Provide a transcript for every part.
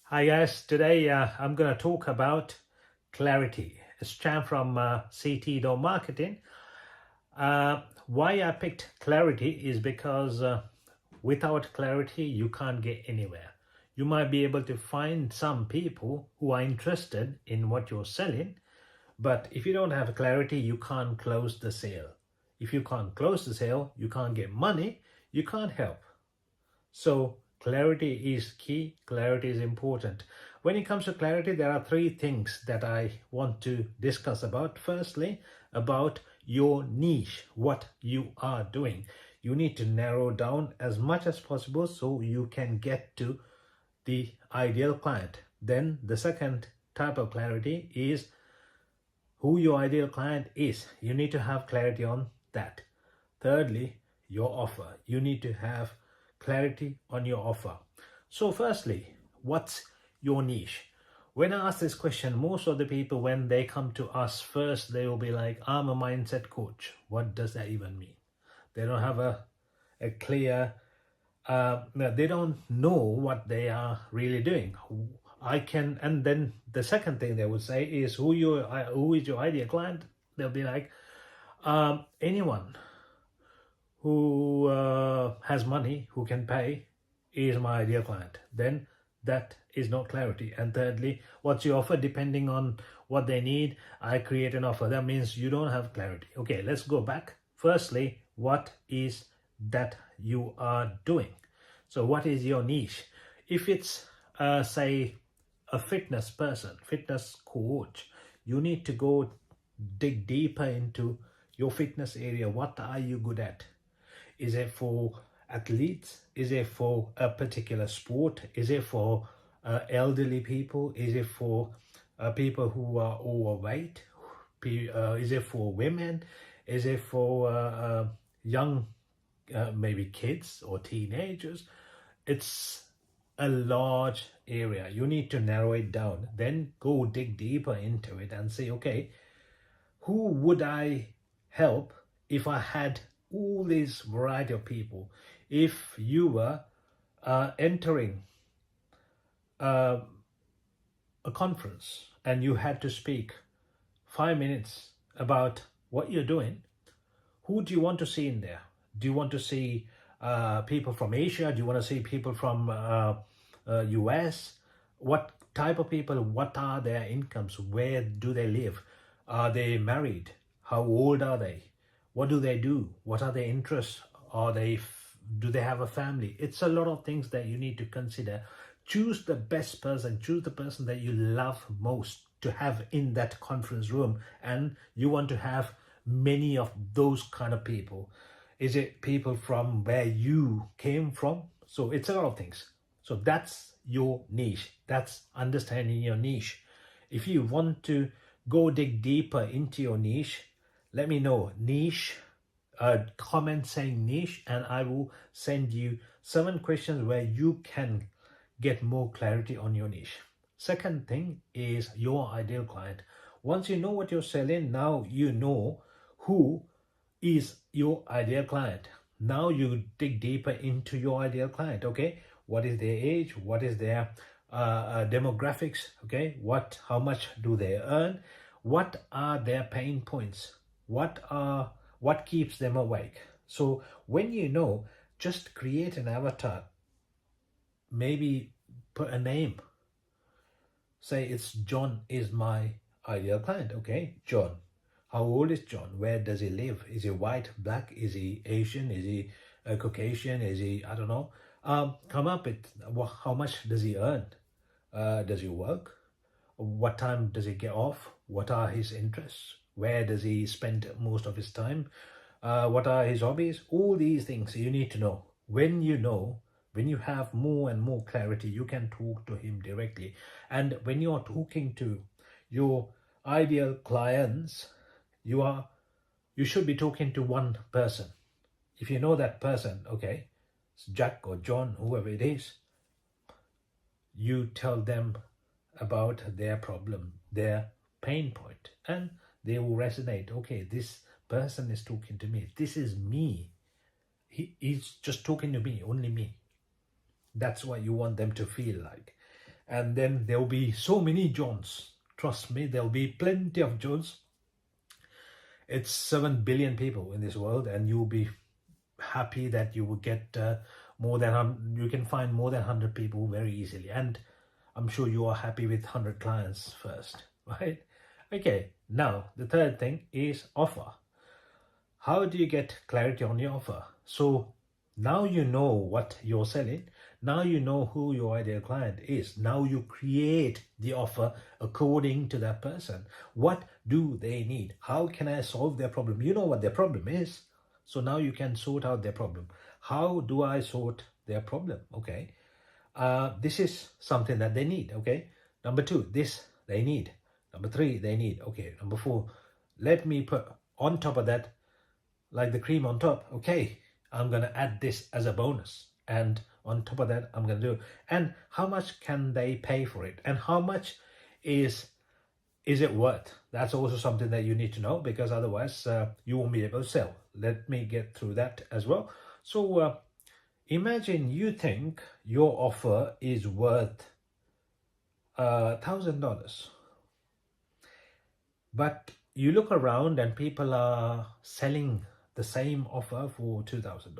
Hi guys, today I'm going to talk about clarity. It's Cham from CT Marketing. Why I picked clarity is because without clarity you can't get anywhere. You might be able to find some people who are interested in what you're selling, but if you don't have clarity, you can't close the sale. If you can't close the sale, you can't get money, you can't help. So clarity is key, clarity is important. When it comes to clarity, there are three things that I want to discuss about. Firstly, about your niche, what you are doing. You need to narrow down as much as possible so you can get to the ideal client. Then the second type of clarity is who your ideal client is. You need to have clarity on that. Thirdly, your offer. You need to have clarity on your offer. So firstly, what's your niche? When I ask this question, most of the people, when they come to us first, they will be like, I'm a mindset coach. What does that even mean? They don't have a clear, they don't know what they are really doing. And then the second thing they would say is, who is your ideal client? They'll be like, anyone who has money, who can pay, is my ideal client. Then that is not clarity. And thirdly, what's your offer? Depending on what they need, I create an offer. That means you don't have clarity. Okay, let's go back. Firstly, what is that you are doing? So what is your niche? If it's say a fitness person, fitness coach, you need to go dig deeper into your fitness area. What are you good at? Is it for athletes? Is it for a particular sport? Is it for elderly people? Is it for people who are overweight? Is it for women? Is it for young, maybe kids or teenagers? It's a large area. You need to narrow it down. Then go dig deeper into it and say, okay, who would I help if I had all this variety of people? If you were entering a conference and you had to speak 5 minutes about what you're doing, who do you want to see in there? Do you want to see people from Asia? Do you want to see people from US? What type of people? What are their incomes? Where do they live? Are they married? How old are they? What do they do? What are their interests? Do they have a family? It's a lot of things that you need to consider. Choose the best person. Choose the person that you love most to have in that conference room, and you want to have many of those kind of people. Is it people from where you came from? So it's a lot of things. So that's your niche. That's understanding your niche. If you want to go dig deeper into your niche, let me know. Niche, comment saying niche, and I will send you 7 questions where you can get more clarity on your niche. Second thing is your ideal client. Once you know what you're selling, now you know who is your ideal client. Now you dig deeper into your ideal client. Okay, what is their age? What is their demographics? Okay, how much do they earn? What are their pain points? What keeps them awake? So when you know, just create an avatar. Maybe put a name. Say it's John is my ideal client. Okay, John. How old is John? Where does he live? Is he white, black? Is he Asian? Is he Caucasian? Is he, I don't know. Come up with how much does he earn? Does he work? What time does he get off? What are his interests? Where does he spend most of his time? What are his hobbies? All these things you need to know. When you have more and more clarity, you can talk to him directly. And when you're talking to your ideal clients, you should be talking to one person. If you know that person, okay, it's Jack or John, whoever it is, you tell them about their problem, their pain point, and they will resonate. Okay, this person is talking to me. This is me. He's just talking to me, only me. That's what you want them to feel like. and then there will be so many Johns. Trust me, there will be plenty of Johns. It's 7 billion people in this world, and you'll be happy that you will get you can find more than 100 people very easily, and I'm sure you are happy with 100 clients first, right? Okay, now the third thing is offer. How do you get clarity on your offer? So now you know what you're selling. Now you know who your ideal client is. Now you create the offer according to that person. What do they need? How can I solve their problem? You know what their problem is. So now you can sort out their problem. How do I sort their problem? Okay. This is something that they need. Okay. Number 2, this they need. Number 3, they need. Okay. Number 4, let me put on top of that, like the cream on top. Okay. I'm going to add this as a bonus. And on top of that, I'm going to do. And how much can they pay for it? And how much is it worth? That's also something that you need to know, because otherwise you won't be able to sell. Let me get through that as well. So imagine you think your offer is worth $1,000, but you look around and people are selling the same offer for $2,000.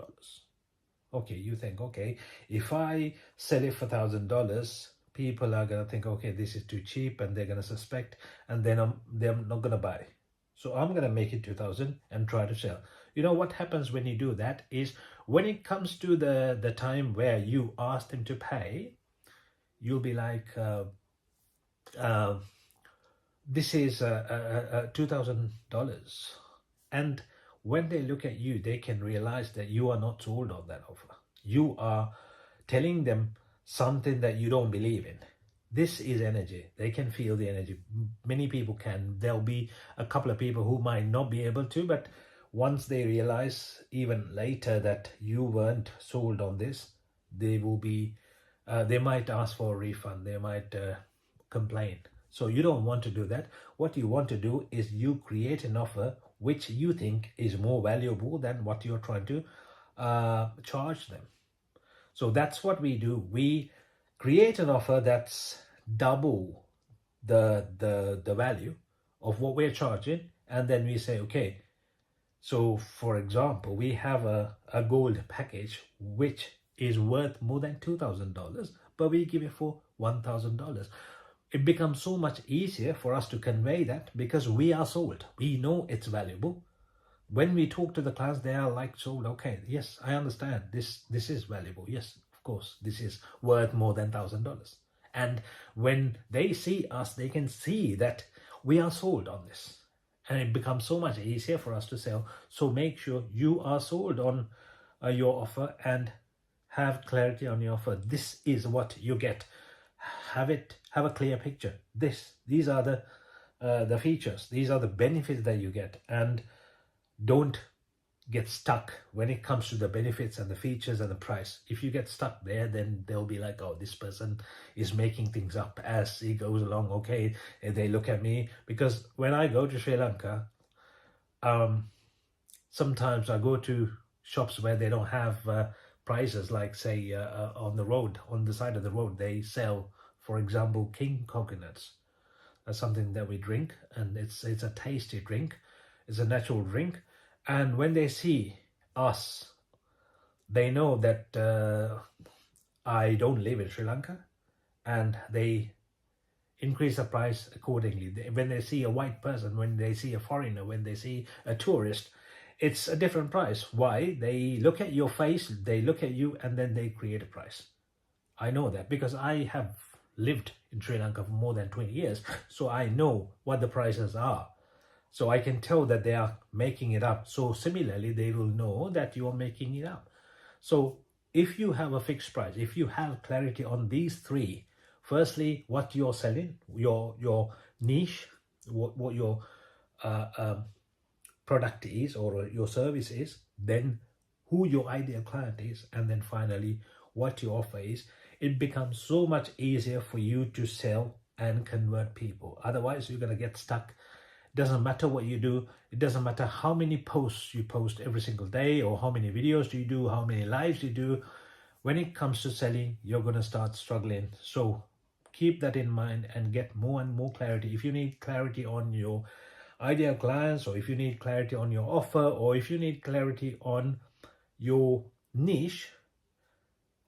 Okay, you think, okay, if I sell it for $1,000, people are gonna think, okay, this is too cheap, and they're gonna suspect, and then they're not gonna buy. So I'm gonna make it 2,000 and try to sell. You know what happens when you do that is, when it comes to the time where you ask them to pay, you'll be like, this is $2,000, and when they look at you, they can realize that you are not sold on that offer. You are telling them something that you don't believe in. This is energy. They can feel the energy. Many people can. There'll be a couple of people who might not be able to, but once they realize even later that you weren't sold on this, they will be, they might ask for a refund. They might complain. So you don't want to do that. What you want to do is you create an offer which you think is more valuable than what you're trying to charge them. So that's what we do. We create an offer that's double the value of what we're charging, and then we say, okay, so for example, we have a gold package which is worth more than $2,000, but we give it for $1,000. It becomes so much easier for us to convey that, because we are sold. We know it's valuable. When we talk to the clients, they are like sold. Okay, yes, I understand. This is valuable. Yes, of course, this is worth more than $1,000. And when they see us, they can see that we are sold on this. And it becomes so much easier for us to sell. So make sure you are sold on your offer and have clarity on your offer. This is what you get. Have a clear picture. These are the features. These are the benefits that you get, and don't get stuck when it comes to the benefits and the features and the price. If you get stuck there, then they'll be like, oh, this person is making things up as he goes along. Okay, they look at me, because when I go to Sri Lanka, sometimes I go to shops where they don't have prices, like say on the road, on the side of the road, they sell, for example, king coconuts. That's something that we drink, and it's a tasty drink. It's a natural drink. And when they see us, they know that I don't live in Sri Lanka, and they increase the price accordingly. When they see a white person, when they see a foreigner, when they see a tourist, it's a different price. Why? They look at your face, they look at you, and then they create a price. I know that because I have lived in Sri Lanka for more than 20 years, so I know what the prices are. So I can tell that they are making it up. So similarly, they will know that you are making it up. So if you have a fixed price, if you have clarity on these three, firstly, what you're selling, your niche, what your product is or your service is, then who your ideal client is, and then finally what your offer is, it becomes so much easier for you to sell and convert people. Otherwise, you're going to get stuck. It doesn't matter what you do. It doesn't matter how many posts you post every single day, or how many videos do you do, how many lives you do. When it comes to selling, you're going to start struggling. So keep that in mind and get more and more clarity. If you need clarity on your ideal clients, or if you need clarity on your offer, or if you need clarity on your niche,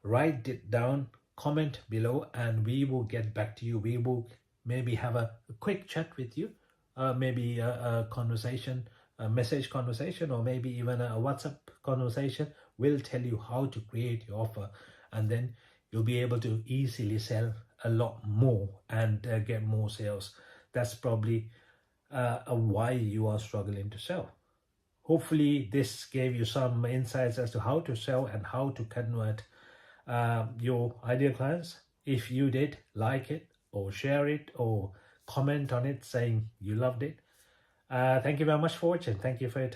write it down, comment below, and we will get back to you. We will maybe have a quick chat with you, maybe a conversation, a message conversation, or maybe even a WhatsApp conversation. We'll tell you how to create your offer, and then you'll be able to easily sell a lot more and get more sales. That's probably why you are struggling to sell. Hopefully this gave you some insights as to how to sell and how to convert your ideal clients. If you did, like it or share it or comment on it saying you loved it. Thank you very much for watching. Thank you for your time.